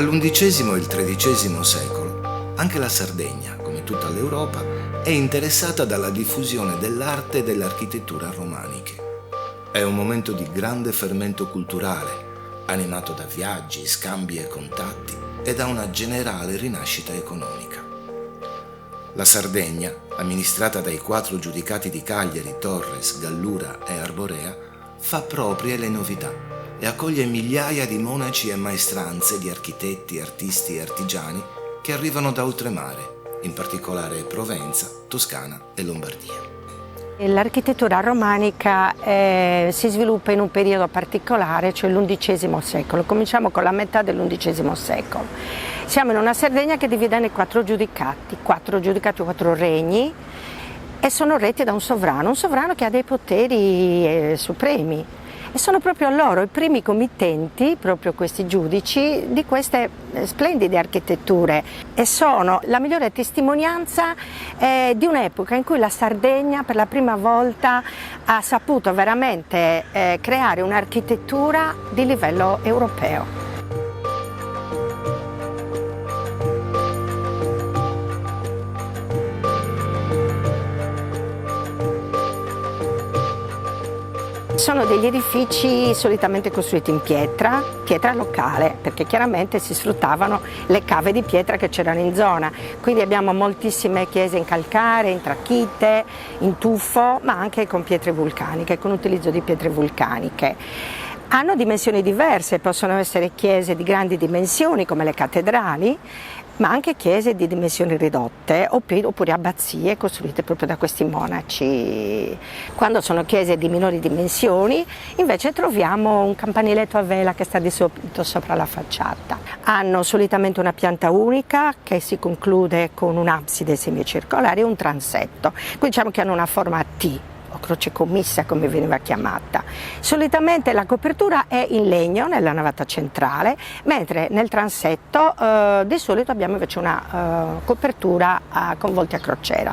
Tra l'XI e il XIII secolo, anche la Sardegna, come tutta l'Europa, è interessata dalla diffusione dell'arte e dell'architettura romaniche. È un momento di grande fermento culturale, animato da viaggi, scambi e contatti e da una generale rinascita economica. La Sardegna, amministrata dai 4 giudicati di Cagliari, Torres, Gallura e Arborea, fa proprie le novità e accoglie migliaia di monaci e maestranze di architetti, artisti e artigiani che arrivano da oltremare, in particolare Provenza, Toscana e Lombardia. L'architettura romanica si sviluppa in un periodo particolare, cioè l'XI secolo. Cominciamo con la metà dell'XI secolo. Siamo in una Sardegna che divide nei 4 giudicati, 4 regni, e sono retti da un sovrano che ha dei poteri supremi. E sono proprio loro i primi committenti, proprio questi giudici, di queste splendide architetture, e sono la migliore testimonianza di un'epoca in cui la Sardegna per la prima volta ha saputo veramente creare un'architettura di livello europeo. Sono degli edifici solitamente costruiti in pietra locale, perché chiaramente si sfruttavano le cave di pietra che c'erano in zona. Quindi abbiamo moltissime chiese in calcare, in tracchite, in tufo, ma anche con pietre vulcaniche, con utilizzo di pietre vulcaniche. Hanno dimensioni diverse, possono essere chiese di grandi dimensioni come le cattedrali, ma anche chiese di dimensioni ridotte oppure abbazie costruite proprio da questi monaci. Quando sono chiese di minori dimensioni invece troviamo un campaniletto a vela che sta di solito sopra la facciata. Hanno solitamente una pianta unica che si conclude con un'abside semicircolare e un transetto, quindi diciamo che hanno una forma a T, o croce commissa come veniva chiamata. Solitamente la copertura è in legno nella navata centrale, mentre nel transetto di solito abbiamo invece una copertura con volti a crociera.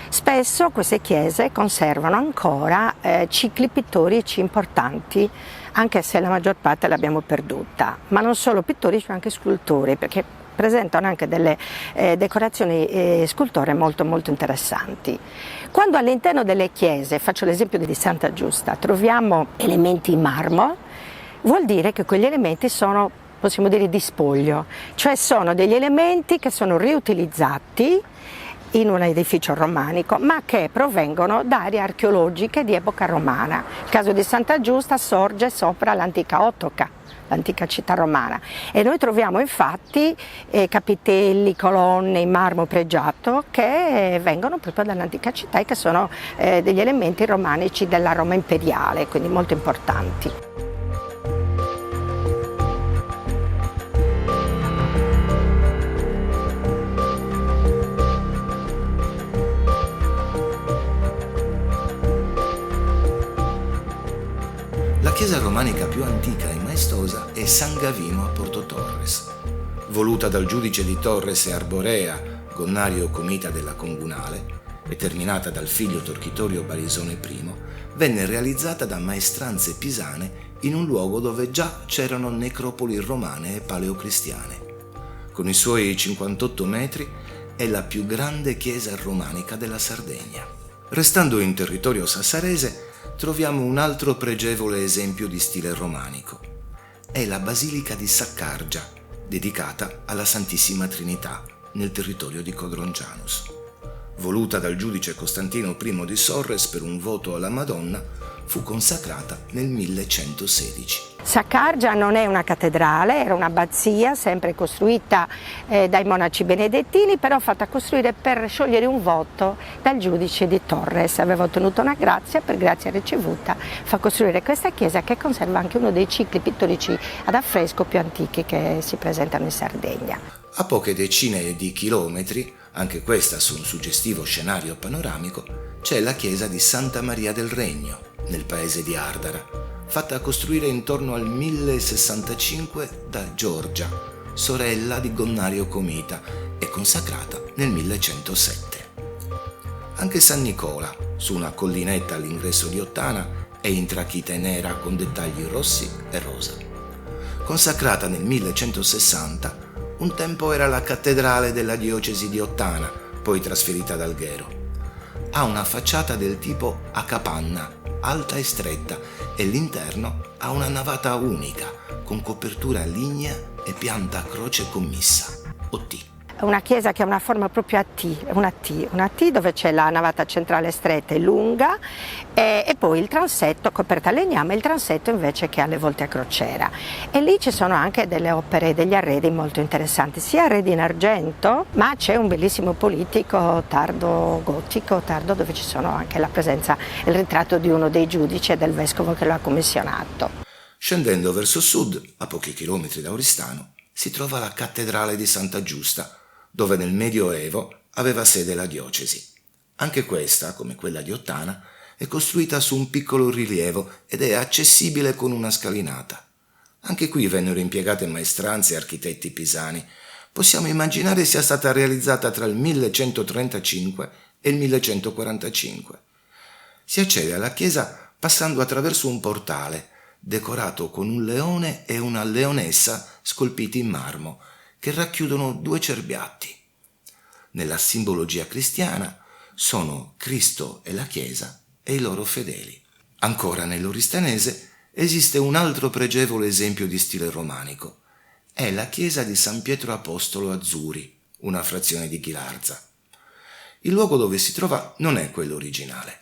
Spesso queste chiese conservano ancora cicli pittorici importanti, anche se la maggior parte l'abbiamo perduta, ma non solo pittorici ma anche scultori, perché presentano anche delle decorazioni scultoree molto interessanti. Quando all'interno delle chiese, faccio l'esempio di Santa Giusta, troviamo elementi in marmo, vuol dire che quegli elementi sono, possiamo dire, di spoglio, cioè sono degli elementi che sono riutilizzati in un edificio romanico, ma che provengono da aree archeologiche di epoca romana. Il caso di Santa Giusta sorge sopra l'antica Otoca, l'antica città romana, e noi troviamo infatti capitelli, colonne in marmo pregiato che vengono proprio dall'antica città e che sono degli elementi romanici della Roma imperiale, quindi molto importanti. La chiesa romanica più antica e maestosa è San Gavino a Porto Torres. Voluta dal giudice di Torres e Arborea, Gonnario Comita della Comunale, e terminata dal figlio Torchitorio Barisone I, venne realizzata da maestranze pisane in un luogo dove già c'erano necropoli romane e paleocristiane. Con i suoi 58 metri è la più grande chiesa romanica della Sardegna. Restando in territorio sassarese, troviamo un altro pregevole esempio di stile romanico. È la Basilica di Saccargia, dedicata alla Santissima Trinità, nel territorio di Codrongianus. Voluta dal giudice Costantino I di Sorres per un voto alla Madonna, fu consacrata nel 1116. Saccargia non è una cattedrale, era un'abbazia sempre costruita dai monaci benedettini, però fatta costruire per sciogliere un voto dal giudice di Torres. Aveva ottenuto una grazia, per grazia ricevuta fa costruire questa chiesa che conserva anche uno dei cicli pittorici ad affresco più antichi che si presentano in Sardegna. A poche decine di chilometri, anche questa su un suggestivo scenario panoramico, c'è la chiesa di Santa Maria del Regno, nel paese di Ardara, fatta costruire intorno al 1065 da Giorgia, sorella di Gonnario Comita, e consacrata nel 1107. Anche San Nicola, su una collinetta all'ingresso di Ottana, è in trachite nera con dettagli rossi e rosa. Consacrata nel 1160, un tempo era la cattedrale della diocesi di Ottana, poi trasferita ad Alghero. Ha una facciata del tipo a capanna, alta e stretta, e l'interno ha una navata unica, con copertura lignea e pianta a croce commissa, o T. Una chiesa che ha una forma proprio a T, una T dove c'è la navata centrale stretta e lunga e poi il transetto coperta a legname, il transetto invece che ha le volte a crociera. E lì ci sono anche delle opere, degli arredi molto interessanti, sia arredi in argento, ma c'è un bellissimo politico tardo gotico, dove ci sono anche la presenza, il ritratto di uno dei giudici e del vescovo che lo ha commissionato. Scendendo verso sud, a pochi chilometri da Oristano, si trova la cattedrale di Santa Giusta, dove nel Medioevo aveva sede la diocesi. Anche questa, come quella di Ottana, è costruita su un piccolo rilievo ed è accessibile con una scalinata. Anche qui vennero impiegate maestranze e architetti pisani. Possiamo immaginare sia stata realizzata tra il 1135 e il 1145. Si accede alla chiesa passando attraverso un portale, decorato con un leone e una leonessa scolpiti in marmo, che racchiudono due cerbiatti. Nella simbologia cristiana sono Cristo e la Chiesa e i loro fedeli. Ancora nell'oristanese esiste un altro pregevole esempio di stile romanico. È la chiesa di San Pietro Apostolo a Zuri, una frazione di Ghilarza. Il luogo dove si trova non è quello originale.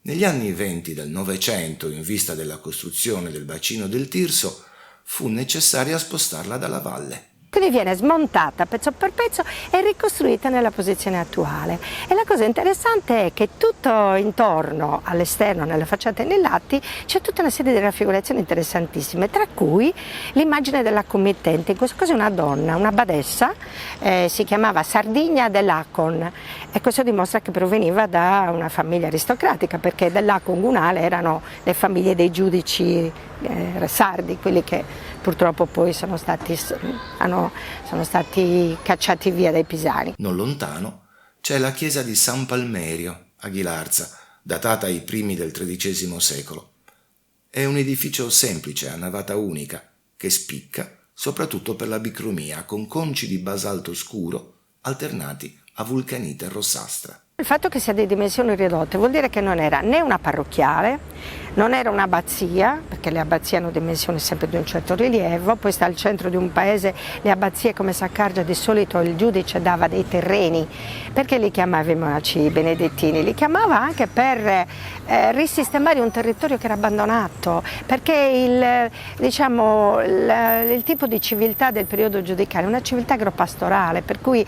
Negli anni '20 del Novecento, in vista della costruzione del bacino del Tirso, fu necessario spostarla dalla valle. Quindi viene smontata pezzo per pezzo e ricostruita nella posizione attuale. E la cosa interessante è che tutto intorno, all'esterno, nelle facciate e nei lati, c'è tutta una serie di raffigurazioni interessantissime, tra cui l'immagine della committente. In questo caso è una donna, una badessa, si chiamava Sardigna dell'Acon, e questo dimostra che proveniva da una famiglia aristocratica, perché dell'Acon Gunale erano le famiglie dei giudici sardi, quelli che purtroppo poi sono stati cacciati via dai pisani. Non lontano c'è la chiesa di San Palmerio a Ghilarza, datata ai primi del XIII secolo. È un edificio semplice a navata unica che spicca soprattutto per la bicromia, con conci di basalto scuro alternati a vulcanite rossastra. Il fatto che sia di dimensioni ridotte vuol dire che non era né una parrocchiale, non era un'abbazia, perché le abbazie hanno dimensioni sempre di un certo rilievo, poi sta al centro di un paese, le abbazie, come si accorge di solito il giudice dava dei terreni. Perché li chiamava i monaci benedettini? Li chiamava anche per risistemare un territorio che era abbandonato, perché il tipo di civiltà del periodo giudicale è una civiltà agropastorale, per cui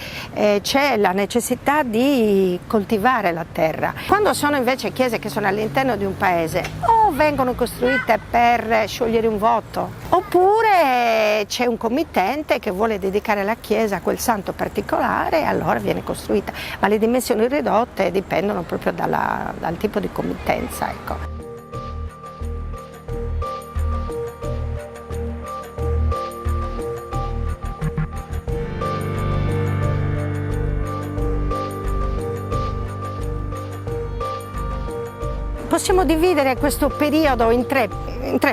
c'è la necessità di coltivare la terra. Quando sono invece chiese che sono all'interno di un paese, o vengono costruite per sciogliere un voto, oppure c'è un committente che vuole dedicare la chiesa a quel santo particolare e allora viene costruita, ma le dimensioni ridotte dipendono proprio dal tipo di committenza, ecco. Possiamo dividere questo periodo in tre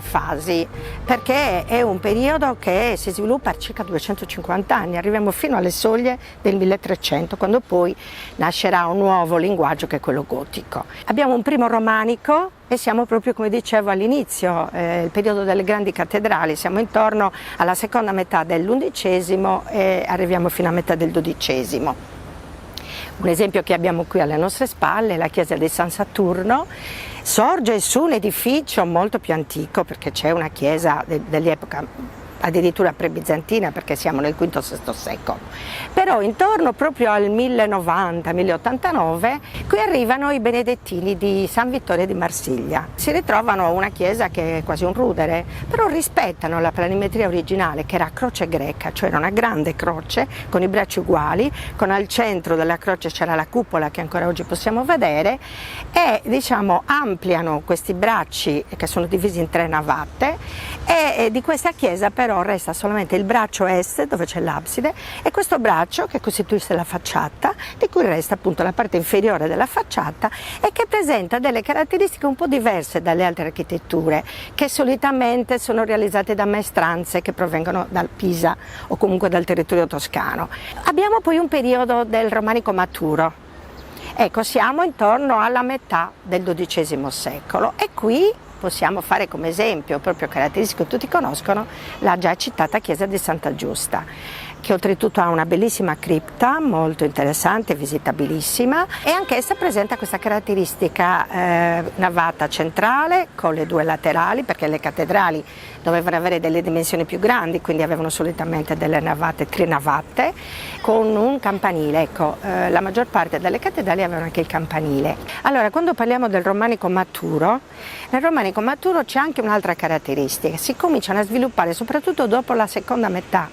fasi, perché è un periodo che si sviluppa a circa 250 anni, arriviamo fino alle soglie del 1300, quando poi nascerà un nuovo linguaggio che è quello gotico. Abbiamo un primo romanico e siamo proprio, come dicevo all'inizio, il periodo delle grandi cattedrali, siamo intorno alla seconda metà dell'undicesimo e arriviamo fino a metà del XII. Un esempio che abbiamo qui alle nostre spalle è la chiesa di San Saturno. Sorge su un edificio molto più antico, perché c'è una chiesa dell'epoca addirittura pre-bizantina, perché siamo nel V-VI secolo. Però intorno proprio al 1090-1089 qui arrivano i benedettini di San Vittorio di Marsiglia. Si ritrovano una chiesa che è quasi un rudere, però rispettano la planimetria originale, che era a croce greca, cioè era una grande croce con i bracci uguali, con al centro della croce c'era la cupola che ancora oggi possiamo vedere, e ampliano questi bracci che sono divisi in tre navate, e di questa chiesa però però resta solamente il braccio est dove c'è l'abside e questo braccio che costituisce la facciata, di cui resta appunto la parte inferiore della facciata e che presenta delle caratteristiche un po' diverse dalle altre architetture che solitamente sono realizzate da maestranze che provengono dal Pisa o comunque dal territorio toscano. Abbiamo poi un periodo del romanico maturo. Ecco, siamo intorno alla metà del XII secolo e qui possiamo fare come esempio, proprio caratteristico che tutti conoscono, la già citata chiesa di Santa Giusta, che oltretutto ha una bellissima cripta, molto interessante, visitabilissima, e anch'essa presenta questa caratteristica navata centrale con le due laterali, perché le cattedrali dovevano avere delle dimensioni più grandi, quindi avevano solitamente delle navate trinavate, con un campanile. Ecco, la maggior parte delle cattedrali avevano anche il campanile. Allora, quando parliamo del romanico maturo, nel romanico maturo c'è anche un'altra caratteristica: si cominciano a sviluppare, soprattutto dopo la seconda metà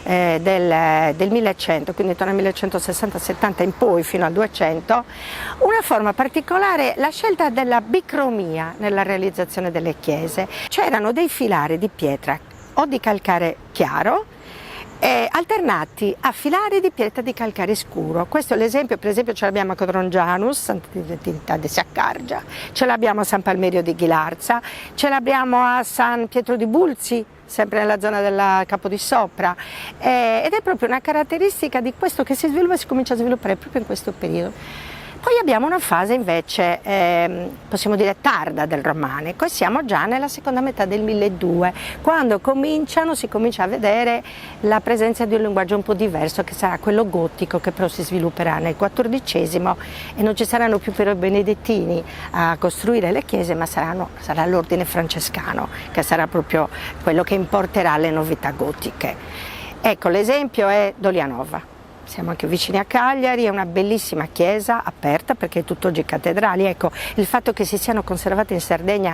del 1100, quindi intorno al 1160-70 in poi fino al 200, una forma particolare, la scelta della bicromia nella realizzazione delle chiese. C'erano dei filari di pietra o di calcare chiaro alternati a filari di pietra di calcare scuro. Questo è l'esempio, per esempio ce l'abbiamo a Codrongianus, Santa Trinità di Saccargia, ce l'abbiamo a San Palmerio di Ghilarza, ce l'abbiamo a San Pietro di Bulzi, sempre nella zona del Capo di Sopra, ed è proprio una caratteristica di questo che si sviluppa e si comincia a sviluppare proprio in questo periodo. Poi abbiamo una fase invece, possiamo dire tarda del romanico, e siamo già nella seconda metà del 1200, quando si comincia a vedere la presenza di un linguaggio un po' diverso, che sarà quello gotico, che però si svilupperà nel XIV e non ci saranno più però i benedettini a costruire le chiese, ma sarà l'ordine francescano, che sarà proprio quello che importerà le novità gotiche. Ecco, l'esempio è Dolianova. Siamo anche vicini a Cagliari, è una bellissima chiesa aperta perché è tutt'oggi cattedrali. Ecco, il fatto che si siano conservate in Sardegna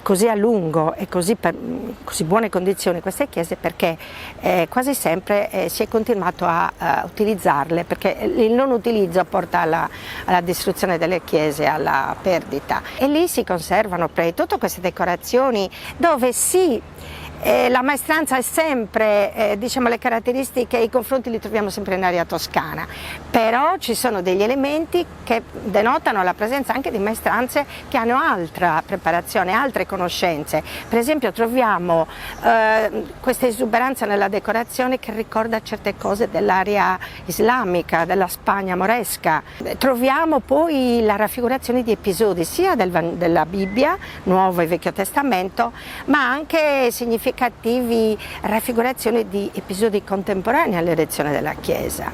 così a lungo e così buone condizioni queste chiese, perché quasi sempre si è continuato a utilizzarle, perché il non utilizzo porta alla distruzione delle chiese, alla perdita. E lì si conservano tutte queste decorazioni dove la maestranza è sempre, le caratteristiche e i confronti li troviamo sempre in area toscana, però ci sono degli elementi che denotano la presenza anche di maestranze che hanno altra preparazione, altre conoscenze. Per esempio troviamo questa esuberanza nella decorazione che ricorda certe cose dell'area islamica, della Spagna moresca. Troviamo poi la raffigurazione di episodi sia della Bibbia, Nuovo e Vecchio Testamento, ma anche significativi raffigurazioni di episodi contemporanei all'erezione della chiesa.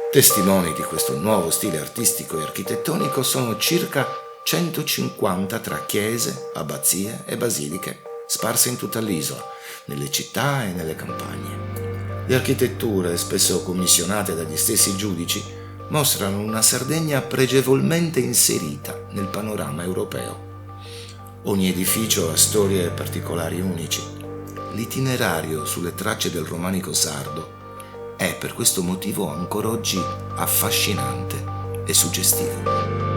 Testimoni di questo nuovo stile artistico e architettonico sono circa 150 tra chiese, abbazie e basiliche sparse in tutta l'isola, nelle città e nelle campagne. Le architetture, spesso commissionate dagli stessi giudici, mostrano una Sardegna pregevolmente inserita nel panorama europeo. Ogni edificio ha storie e particolari unici. L'itinerario sulle tracce del romanico sardo è per questo motivo ancora oggi affascinante e suggestivo.